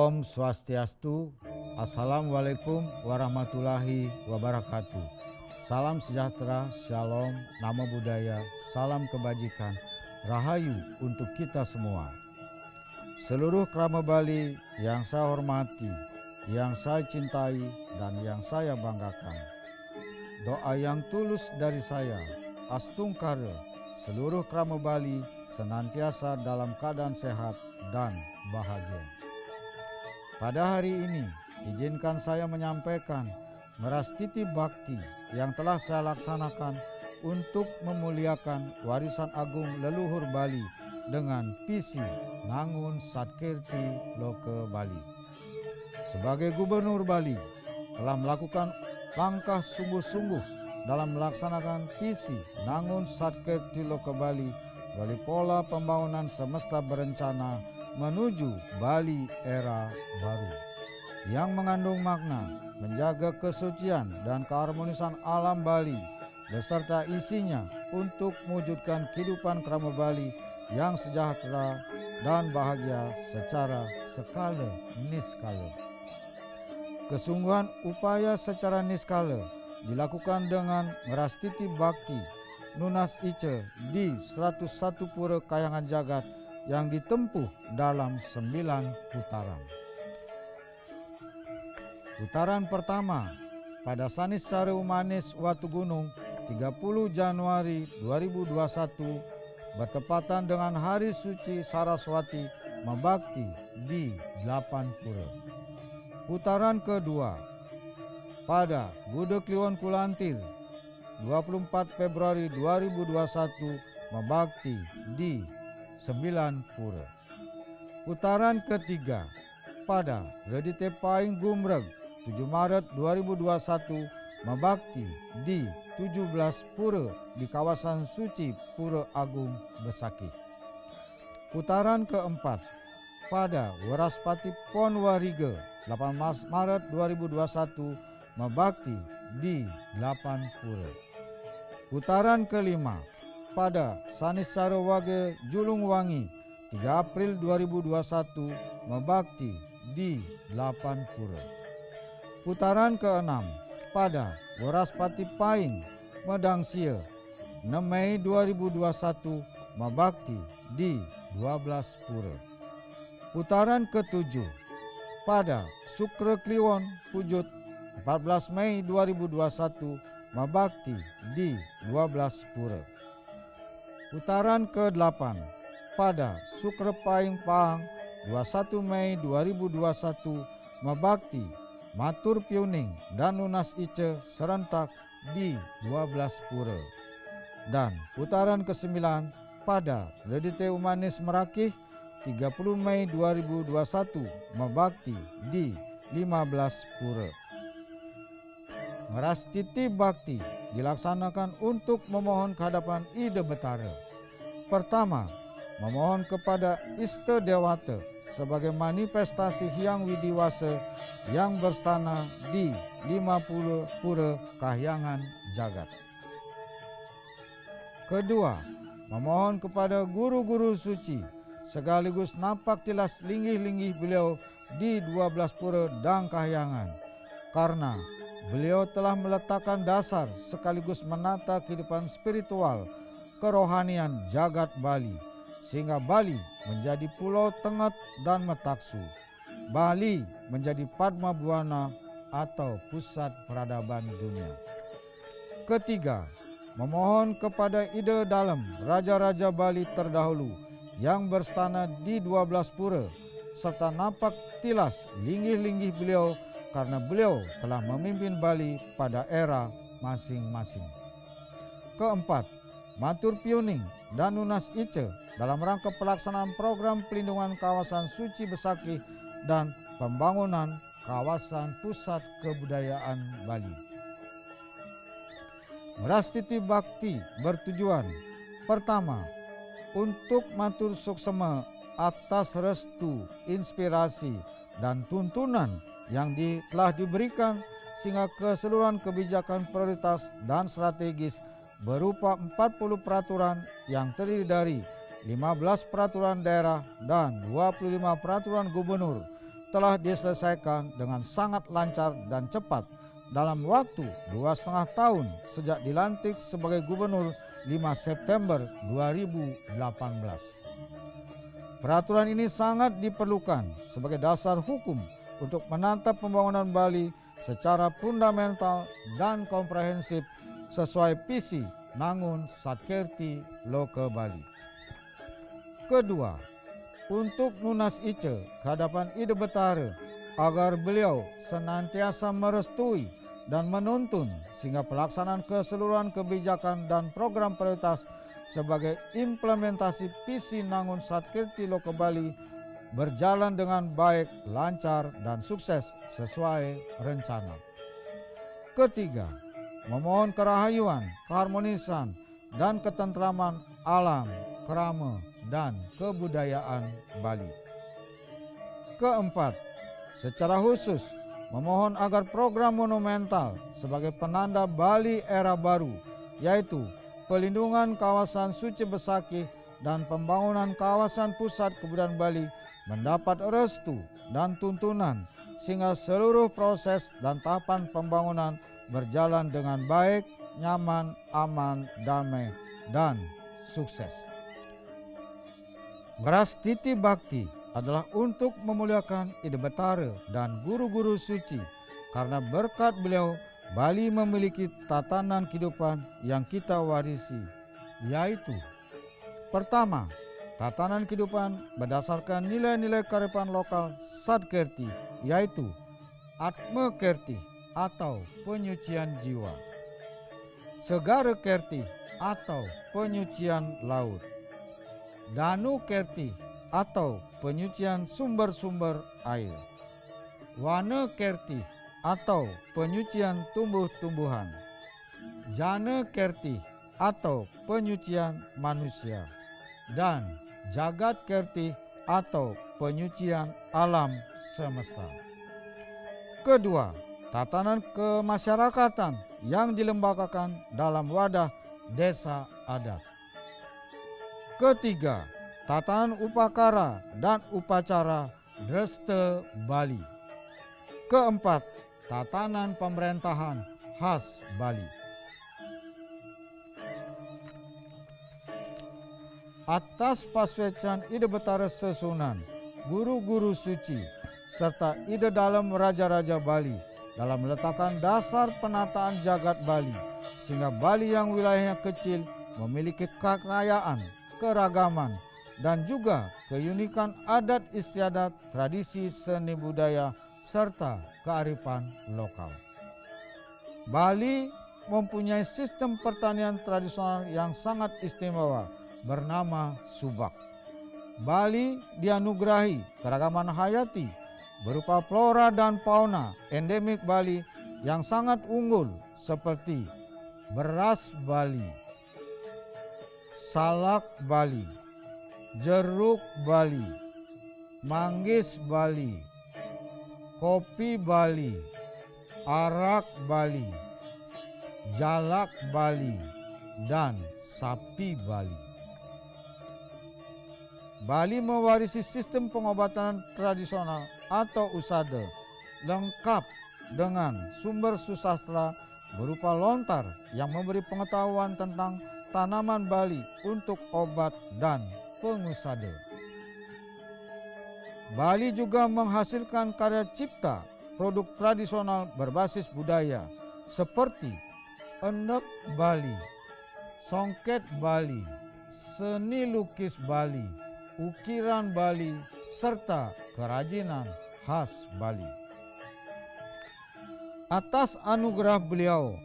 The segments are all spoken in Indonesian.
Om Swastiastu. Assalamualaikum warahmatullahi wabarakatuh. Salam sejahtera, shalom, namo buddhaya, salam kebajikan, rahayu untuk kita semua. Seluruh krama Bali yang saya hormati, yang saya cintai, dan yang saya banggakan. Doa yang tulus dari saya, Astungkara, seluruh krama Bali senantiasa dalam keadaan sehat dan bahagia. Pada hari ini, izinkan saya menyampaikan merastiti bakti yang telah saya laksanakan untuk memuliakan warisan agung leluhur Bali dengan visi Nangun Satkirti Loke Bali. Sebagai Gubernur Bali, telah melakukan langkah sungguh-sungguh dalam melaksanakan visi Nangun Satkirti Loke Bali melalui pola pembangunan semesta berencana menuju Bali era baru yang mengandung makna menjaga kesucian dan keharmonisan alam Bali beserta isinya untuk mewujudkan kehidupan krama Bali yang sejahtera dan bahagia secara skala niskala. Kesungguhan upaya secara niskala dilakukan dengan merastiti bakti Nunas Ice di 101 pura kayangan jagat yang ditempuh dalam 9 putaran. Putaran pertama pada Saniscara Umanis Watu Gunung 30 Januari 2021 bertepatan dengan Hari Suci Saraswati Mabakti di 8 pura. Putaran kedua pada Gudeg Kliwon Kulantir 24 Februari 2021 Mabakti di 9 pura. Putaran ketiga pada Redite Paing Gumreg 7 Maret 2021 Mabakti di 17 pura di kawasan suci Pura Agung Besakih. Putaran keempat pada Waraspati Ponwariga 18 Maret 2021 Mabakti di 8 pura. Putaran kelima pada Saniscara Wage Julung Wangi 3 April 2021 Mabakti di 8 pura. Putaran keenam pada Waraspati Paing Medangsia 6 Mei 2021 Mabakti di 12 pura. Putaran ketujuh pada Sukra Kliwon Pujut 14 Mei 2021 Mabakti di 12 pura. Putaran ke-8 pada Sukra Paing Pahang 21 Mei 2021 Mabakti Matur Piuning dan Nunas Ice serentak di 12 pura. Dan putaran ke-9 pada Redite Umanis Merakih 30 Mei 2021 Mabakti di 15 pura. Merastiti bakti dilaksanakan untuk memohon kehadapan Ida Betara. Pertama, memohon kepada Ista Dewata sebagai manifestasi Hyang Widiwasa yang berstana di 50 pura kahyangan jagat. Kedua, memohon kepada guru-guru suci sekaligus napak tilas linggih-linggih beliau di 12 pura dan kahyangan, karena beliau telah meletakkan dasar sekaligus menata kehidupan spiritual kerohanian jagat Bali, sehingga Bali menjadi pulau Tengat dan Metaksu. Bali menjadi Padma Buana atau pusat peradaban dunia. Ketiga, memohon kepada Ida Dalem Raja-Raja Bali terdahulu yang berstana di 12 pura, serta napak tilas linggih-linggih beliau karena beliau telah memimpin Bali pada era masing-masing. Keempat, Matur Piuning dan Nunas Ice dalam rangka pelaksanaan program pelindungan kawasan suci Besakih dan pembangunan kawasan pusat kebudayaan Bali. Merastiti bakti bertujuan pertama, untuk matur suksema atas restu, inspirasi, dan tuntunan yang telah diberikan sehingga keseluruhan kebijakan prioritas dan strategis berupa 40 peraturan yang terdiri dari 15 peraturan daerah dan 25 peraturan gubernur telah diselesaikan dengan sangat lancar dan cepat dalam waktu 2,5 tahun sejak dilantik sebagai gubernur 5 September 2018. Peraturan ini sangat diperlukan sebagai dasar hukum untuk menata pembangunan Bali secara fundamental dan komprehensif sesuai visi Nangun Satkerti Loka Bali. Kedua, untuk Nunas Ice ke hadapan Ida Betara agar beliau senantiasa merestui dan menuntun sehingga pelaksanaan keseluruhan kebijakan dan program prioritas sebagai implementasi visi Nangun Satkerti Loka Bali berjalan dengan baik, lancar, dan sukses sesuai rencana. Ketiga, memohon kerahayuan, keharmonisan, dan ketentraman alam, kerama, dan kebudayaan Bali. Keempat, secara khusus memohon agar program monumental sebagai penanda Bali era baru, yaitu pelindungan kawasan Suci Besakih dan pembangunan kawasan pusat kebudayaan Bali mendapat restu dan tuntunan sehingga seluruh proses dan tahapan pembangunan berjalan dengan baik, nyaman, aman, damai, dan sukses. Grastiti Bakti adalah untuk memuliakan Ida Betara dan guru-guru suci karena berkat beliau Bali memiliki tatanan kehidupan yang kita warisi, yaitu pertama, tatanan kehidupan berdasarkan nilai-nilai kearifan lokal Satkerti, yaitu Atma Kerti atau penyucian jiwa, Segara Kerti atau penyucian laut, Danu Kerti atau penyucian sumber-sumber air, Wana Kerti atau penyucian tumbuh-tumbuhan, Jana Kerti atau penyucian manusia, dan Jagat Kerti atau penyucian alam semesta. Kedua, tatanan kemasyarakatan yang dilembagakan dalam wadah desa adat. Ketiga, tatanan upakara dan upacara Dresta Bali. Keempat, tatanan pemerintahan khas Bali. Atas paswecan Ida Betara Sesunan, guru-guru suci, serta ide dalam raja-raja Bali dalam meletakkan dasar penataan jagat Bali, sehingga Bali yang wilayahnya kecil memiliki kekayaan, keragaman, dan juga keunikan adat istiadat, tradisi, seni budaya, serta kearifan lokal. Bali mempunyai sistem pertanian tradisional yang sangat istimewa bernama Subak. Bali dianugerahi keragaman hayati berupa flora dan fauna endemik Bali yang sangat unggul seperti beras Bali, salak Bali, jeruk Bali, manggis Bali, kopi Bali, arak Bali, jalak Bali, dan sapi Bali. Bali mewarisi sistem pengobatan tradisional atau usada lengkap dengan sumber susastra berupa lontar yang memberi pengetahuan tentang tanaman Bali untuk obat dan pengusada. Bali juga menghasilkan karya cipta produk tradisional berbasis budaya seperti endek Bali, songket Bali, seni lukis Bali, ukiran Bali, serta kerajinan khas Bali. Atas anugerah beliau,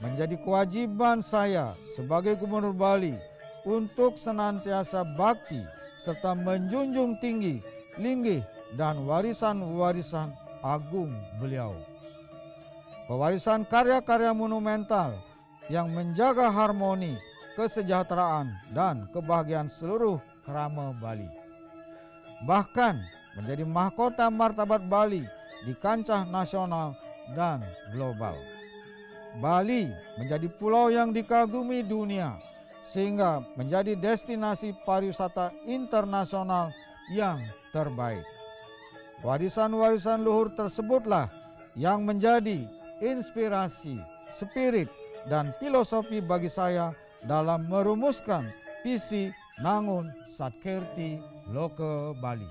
menjadi kewajiban saya sebagai Gubernur Bali untuk senantiasa bakti serta menjunjung tinggi, linggih, dan warisan-warisan agung beliau. Pewarisan karya-karya monumental yang menjaga harmoni, kesejahteraan, dan kebahagiaan seluruh kerama Bali. Bahkan menjadi mahkota martabat Bali di kancah nasional dan global. Bali menjadi pulau yang dikagumi dunia sehingga menjadi destinasi pariwisata internasional yang terbaik. Warisan-warisan luhur tersebutlah yang menjadi inspirasi, spirit, dan filosofi bagi saya dalam merumuskan visi Nangun Satkerti Loke Bali.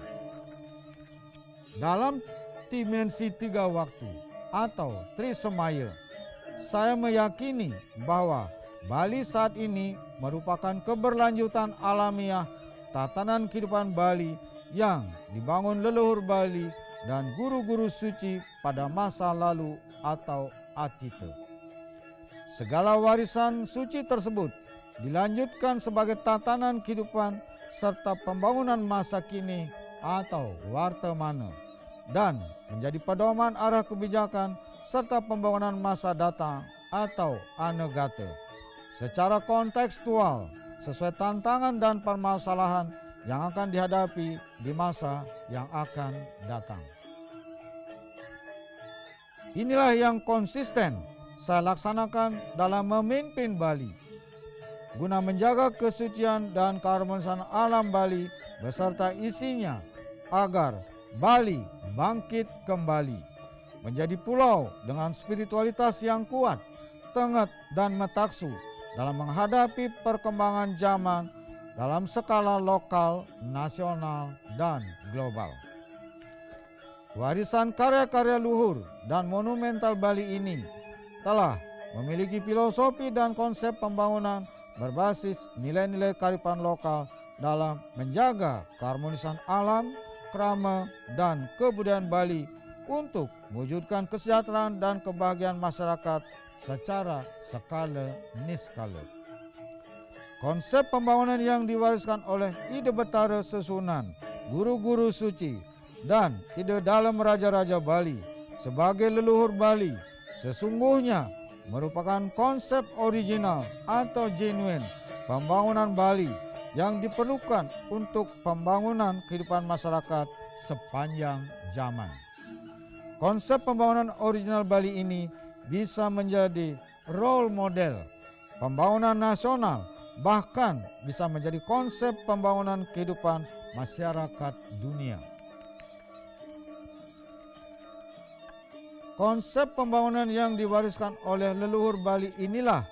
Dalam dimensi 3 waktu atau Trisemaya, saya meyakini bahwa Bali saat ini merupakan keberlanjutan alamiah tatanan kehidupan Bali yang dibangun leluhur Bali dan guru-guru suci pada masa lalu atau atite. Segala warisan suci tersebut dilanjutkan sebagai tatanan kehidupan serta pembangunan masa kini atau wartamana dan menjadi pedoman arah kebijakan serta pembangunan masa datang atau anegata secara kontekstual sesuai tantangan dan permasalahan yang akan dihadapi di masa yang akan datang. Inilah yang konsisten saya laksanakan dalam memimpin Bali, guna menjaga kesucian dan keharmonisan alam Bali beserta isinya agar Bali bangkit kembali, menjadi pulau dengan spiritualitas yang kuat, tengah dan metaksu dalam menghadapi perkembangan zaman dalam skala lokal, nasional, dan global. Warisan karya-karya luhur dan monumental Bali ini telah memiliki filosofi dan konsep pembangunan berbasis nilai-nilai kearifan lokal dalam menjaga keharmonisan alam, krama, dan kebudayaan Bali untuk mewujudkan kesejahteraan dan kebahagiaan masyarakat secara skala niskala. Konsep pembangunan yang diwariskan oleh ide Betara Susunan, guru-guru suci, dan ide dalam raja-raja Bali sebagai leluhur Bali sesungguhnya merupakan konsep original atau genuine pembangunan Bali yang diperlukan untuk pembangunan kehidupan masyarakat sepanjang zaman. Konsep pembangunan original Bali ini bisa menjadi role model pembangunan nasional, bahkan bisa menjadi konsep pembangunan kehidupan masyarakat dunia. Konsep pembangunan yang diwariskan oleh leluhur Bali inilah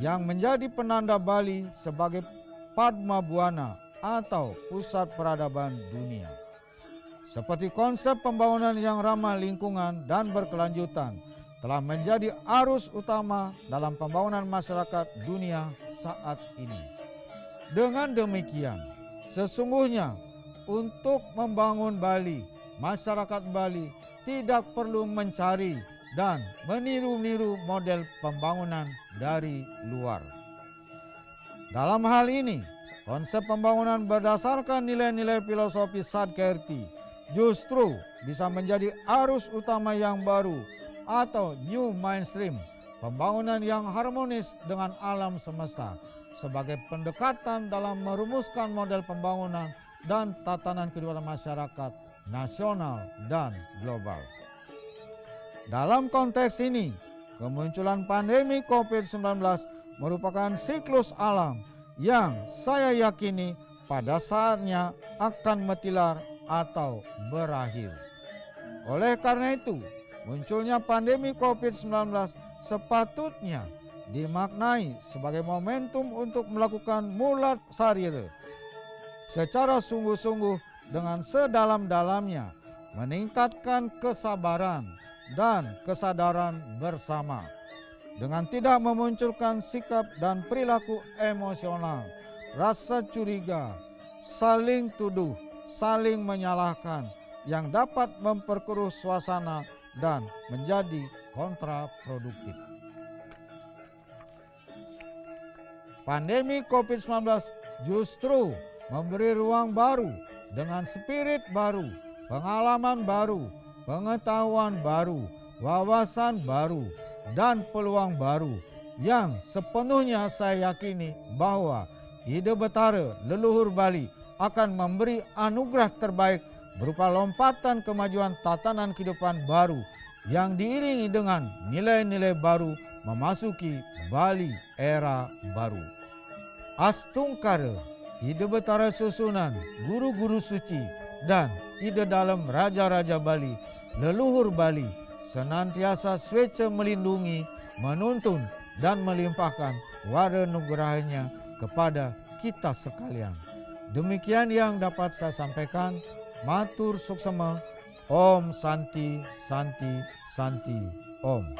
yang menjadi penanda Bali sebagai Padma Buana atau pusat peradaban dunia. Seperti konsep pembangunan yang ramah lingkungan dan berkelanjutan telah menjadi arus utama dalam pembangunan masyarakat dunia saat ini. Dengan demikian, sesungguhnya untuk membangun Bali, masyarakat Bali tidak perlu mencari dan meniru-niru model pembangunan dari luar. Dalam hal ini, konsep pembangunan berdasarkan nilai-nilai filosofi Satkerti justru bisa menjadi arus utama yang baru atau new mainstream, pembangunan yang harmonis dengan alam semesta sebagai pendekatan dalam merumuskan model pembangunan dan tatanan kehidupan masyarakat nasional dan global. Dalam konteks ini, kemunculan pandemi COVID-19 merupakan siklus alam yang saya yakini pada saatnya akan metilar atau berakhir. Oleh karena itu, munculnya pandemi COVID-19 sepatutnya dimaknai sebagai momentum untuk melakukan mulat sarira secara sungguh-sungguh dengan sedalam-dalamnya, meningkatkan kesabaran dan kesadaran bersama dengan tidak memunculkan sikap dan perilaku emosional, rasa curiga, saling tuduh, saling menyalahkan yang dapat memperkeruh suasana dan menjadi kontraproduktif. Pandemi COVID-19 justru memberi ruang baru dengan spirit baru, pengalaman baru, pengetahuan baru, wawasan baru, dan peluang baru yang sepenuhnya saya yakini bahwa ide Betara leluhur Bali akan memberi anugerah terbaik berupa lompatan kemajuan tatanan kehidupan baru yang diiringi dengan nilai-nilai baru memasuki Bali era baru. Astungkara, ide Betara Susunan, guru-guru suci, dan ide dalam Raja-Raja Bali, leluhur Bali, senantiasa swece melindungi, menuntun, dan melimpahkan wara nugerahnya kepada kita sekalian. Demikian yang dapat saya sampaikan. Matur suksema. Om Santi Santi Santi Om.